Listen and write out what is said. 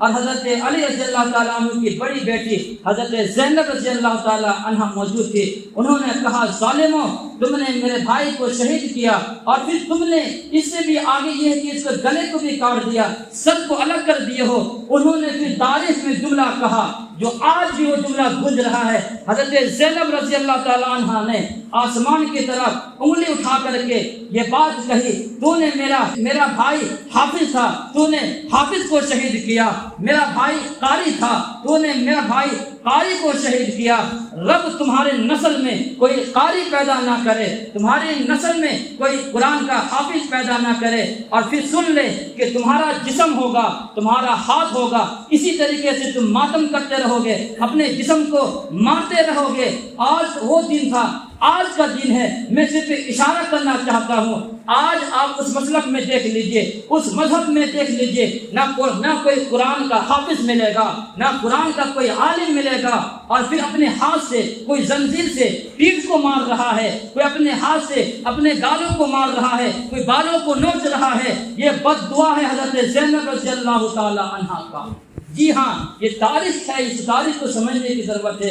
اور حضرت علی رضی اللہ تعالیٰ عنہ کی بڑی بیٹی حضرت زینب رضی اللہ تعالیٰ عنہ موجود تھی. انہوں نے کہا ظالموں تم نے میرے بھائی کو شہید کیا اور پھر تم نے اس سے بھی آگے یہ کہ اس کے گلے کو بھی کاٹ دیا, سر کو الگ کر دیے ہو. انہوں نے پھر تاریخ میں جملہ کہا جو آج بھی وہ جملہ گونج رہا ہے. حضرت زینب رضی اللہ تعالیٰ عنہ نے آسمان کی طرف انگلی اٹھا کر کے یہ بات کہی, تو نے میرا بھائی حافظ تھا, تو نے حافظ کو شہید کیا. میرا بھائی قاری تھا, تو نے میرا بھائی قاری کو شہید کیا. رب تمہارے نسل میں کوئی قاری پیدا نہ کرے, تمہاری نسل میں کوئی قرآن کا حافظ پیدا نہ کرے. اور پھر سن لے کہ تمہارا جسم ہوگا, تمہارا ہاتھ ہوگا, اسی طریقے سے تم ماتم کرتے رہو گے, اپنے جسم کو مارتے رہو گے. آج وہ دن تھا, آج کا دن ہے. میں صرف اشارہ کرنا چاہتا ہوں. آج آپ اس مسلک میں دیکھ لیجئے, اس مذہب میں دیکھ لیجئے, نہ کوئی قرآن کا حافظ ملے گا, نہ قرآن کا کوئی عالم ملے گا. اور پھر اپنے ہاتھ سے کوئی زنجیر سے پیٹھ کو مار رہا ہے, کوئی اپنے ہاتھ سے اپنے گالوں کو مار رہا ہے, کوئی بالوں کو نوچ رہا ہے. یہ بد دعا ہے حضرت زینب رضی اللہ تعالی عنہا کا. جی ہاں, یہ تاریخ ہے, اس تاریخ کو سمجھنے کی ضرورت ہے.